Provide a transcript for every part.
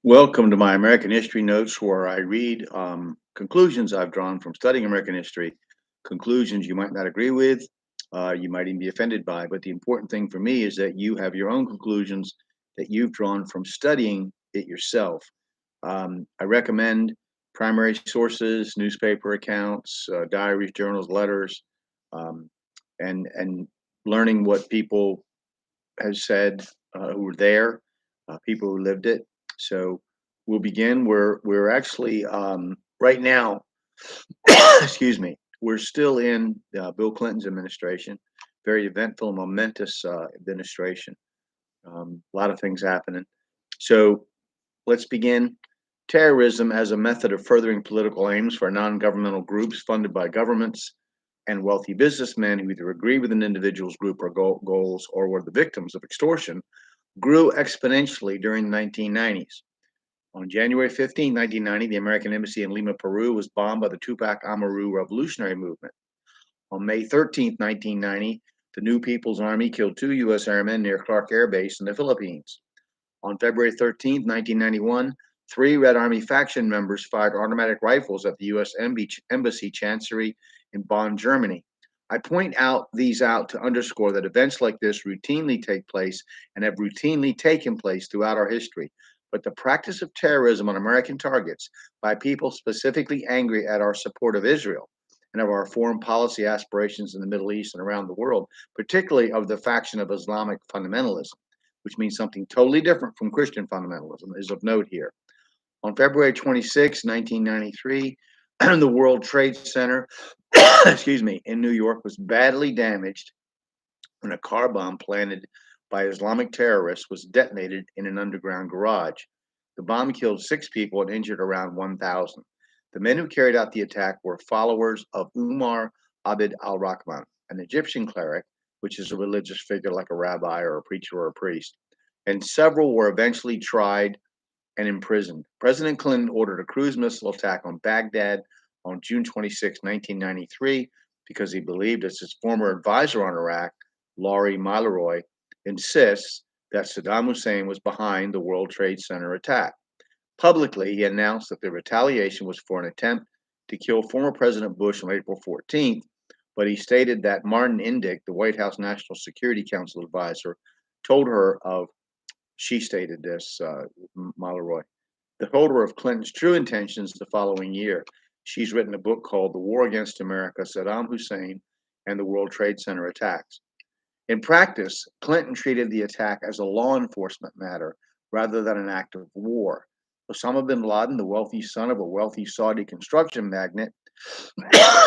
Welcome to my American History Notes, where I read conclusions I've drawn from studying American history. Conclusions you might not agree with, you might even be offended by, but the important thing for me is that you have your own conclusions that you've drawn from studying it yourself. I recommend primary sources, newspaper accounts, diaries, journals, letters, um, and learning what people have said who were there, people who lived it. So we'll begin. We're actually right now. Excuse me. We're still in Bill Clinton's administration. Very eventful, momentous administration. A lot of things happening. So let's begin. Terrorism as a method of furthering political aims for non-governmental groups funded by governments and wealthy businessmen who either agree with an individual's group or goals or were the victims of extortion grew exponentially during the 1990s. On January 15, 1990, the American embassy in Lima, Peru was bombed by the Tupac Amaru revolutionary movement. On May 13th, 1990, the New People's Army killed two U.S. airmen near Clark Air Base in the Philippines. On February 13th, 1991, three Red Army faction members fired automatic rifles at the U.S. Embassy Chancery in Bonn, Germany. I point out these out to underscore that events like this routinely take place and have routinely taken place throughout our history. But the practice of terrorism on American targets by people specifically angry at our support of Israel and of our foreign policy aspirations in the Middle East and around the world, particularly of the faction of Islamic fundamentalism, which means something totally different from Christian fundamentalism, is of note here. On February 26, 1993, the World Trade Center, excuse me, in New York was badly damaged when a car bomb planted by Islamic terrorists was detonated in an underground garage. The bomb killed six people and injured around 1,000. The men who carried out the attack were followers of Umar Abd Al-Rahman, an Egyptian cleric, which is a religious figure like a rabbi or a preacher or a priest, and several were eventually tried and imprisoned. President Clinton ordered a cruise missile attack on Baghdad on June 26, 1993, because he believed, as his former advisor on Iraq, Laurie Milroy, insists that Saddam Hussein was behind the World Trade Center attack. Publicly, he announced that the retaliation was for an attempt to kill former President Bush on April 14th, but he stated that Martin Indyk, the White House National Security Council advisor, told her of, she stated this, Malloy, told her of Clinton's true intentions the following year. She's written a book called The War Against America, Saddam Hussein and the World Trade Center Attacks. In practice, Clinton treated the attack as a law enforcement matter rather than an act of war. Osama bin Laden, the wealthy son of a wealthy Saudi construction magnate,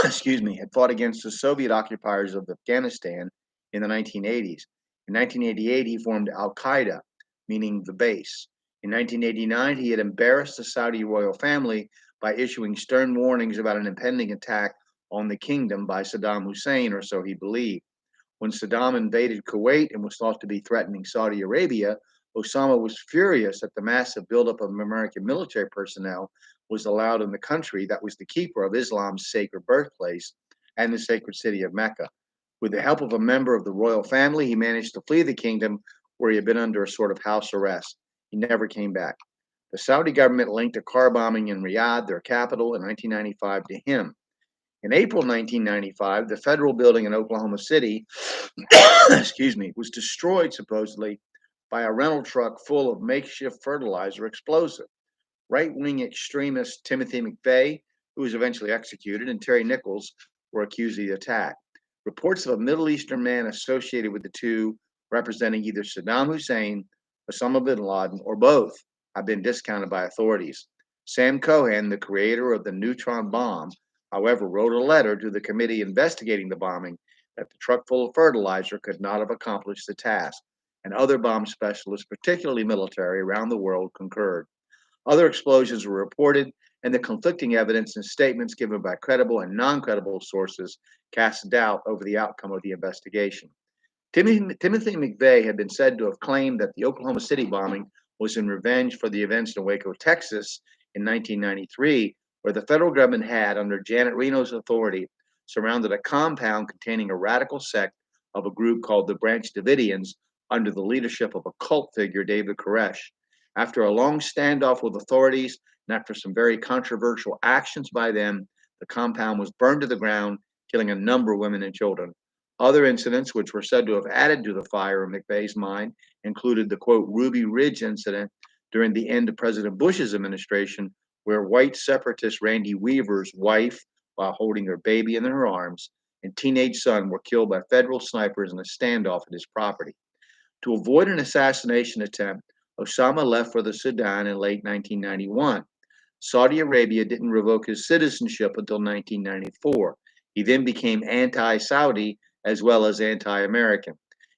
excuse me, had fought against the Soviet occupiers of Afghanistan in the 1980s. In 1988, he formed Al Qaeda, meaning the base. In 1989, he had embarrassed the Saudi royal family by issuing stern warnings about an impending attack on the kingdom by Saddam Hussein, or so he believed. When Saddam invaded Kuwait and was thought to be threatening Saudi Arabia, Osama was furious that the massive buildup of American military personnel was allowed in the country that was the keeper of Islam's sacred birthplace and the sacred city of Mecca. With the help of a member of the royal family, he managed to flee the kingdom where he had been under a sort of house arrest. He never came back. The Saudi government linked a car bombing in Riyadh, their capital, in 1995 to him. In April 1995, the federal building in Oklahoma City, excuse me, was destroyed supposedly by a rental truck full of makeshift fertilizer explosive. Right-wing extremist Timothy McVeigh, who was eventually executed, and Terry Nichols were accused of the attack. Reports of a Middle Eastern man associated with the two, representing either Saddam Hussein, Osama bin Laden, or both, have been discounted by authorities. Sam Cohen, the creator of the neutron bomb, however, wrote a letter to the committee investigating the bombing that the truck full of fertilizer could not have accomplished the task, and other bomb specialists, particularly military, around the world concurred. Other explosions were reported, and the conflicting evidence and statements given by credible and non-credible sources cast doubt over the outcome of the investigation. Timothy McVeigh had been said to have claimed that the Oklahoma City bombing was in revenge for the events in Waco, Texas in 1993, where the federal government had, under Janet Reno's authority, surrounded a compound containing a radical sect of a group called the Branch Davidians under the leadership of a cult figure, David Koresh. After a long standoff with authorities and after some very controversial actions by them, the compound was burned to the ground, killing a number of women and children. Other incidents, which were said to have added to the fire in McVeigh's mind, included the quote Ruby Ridge incident during the end of President Bush's administration, where white separatist Randy Weaver's wife, while holding her baby in her arms, and teenage son were killed by federal snipers in a standoff at his property. To avoid an assassination attempt, Osama left for the Sudan in late 1991. Saudi Arabia didn't revoke his citizenship until 1994. He then became anti Saudi as well as anti American.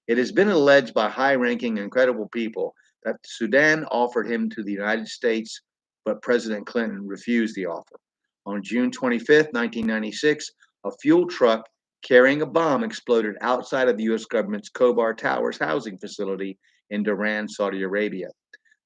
It has been alleged by high ranking and credible people that Sudan offered him to the United States, but President Clinton refused the offer. On June 25, 1996, a fuel truck carrying a bomb exploded outside of the U.S. government's Khobar Towers housing facility in Dhahran, Saudi Arabia.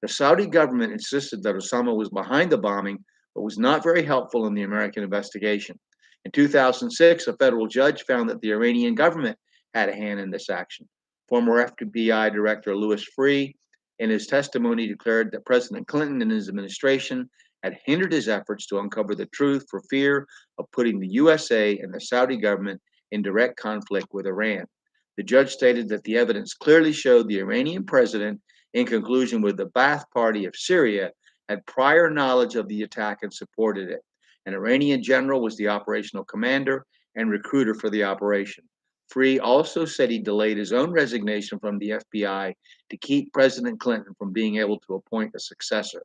The Saudi government insisted that Osama was behind the bombing, but was not very helpful in the American investigation. In 2006, a federal judge found that the Iranian government had a hand in this action. Former FBI Director Louis Freeh, in his testimony, declared that President Clinton and his administration had hindered his efforts to uncover the truth for fear of putting the USA and the Saudi government in direct conflict with Iran. The judge stated that the evidence clearly showed the Iranian president, in conclusion with the Ba'ath Party of Syria, had prior knowledge of the attack and supported it. An Iranian general was the operational commander and recruiter for the operation. Freeh also said he delayed his own resignation from the FBI to keep President Clinton from being able to appoint a successor.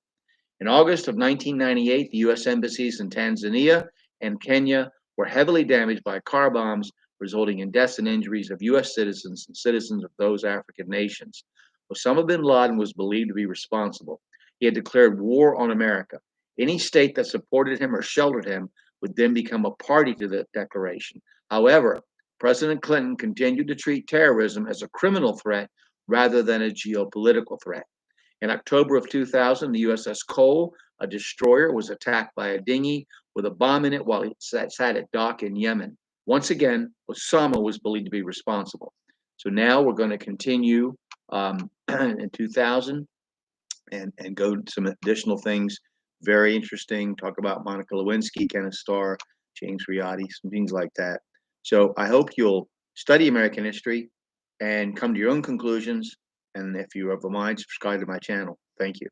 In August of 1998, the U.S. embassies in Tanzania and Kenya were heavily damaged by car bombs, resulting in deaths and injuries of U.S. citizens and citizens of those African nations. Osama bin Laden was believed to be responsible. He had declared war on America. Any state that supported him or sheltered him would then become a party to the declaration. However, President Clinton continued to treat terrorism as a criminal threat rather than a geopolitical threat. In October of 2000, the USS Cole, a destroyer, was attacked by a dinghy with a bomb in it while it sat at dock in Yemen. Once again, Osama was believed to be responsible. So now we're going to continue in 2000 and go to some additional things. Very interesting. Talk about Monica Lewinsky, Kenneth Starr, James Riotti, some things like that. So I hope you'll study American history and come to your own conclusions. And if you have a mind, subscribe to my channel. Thank you.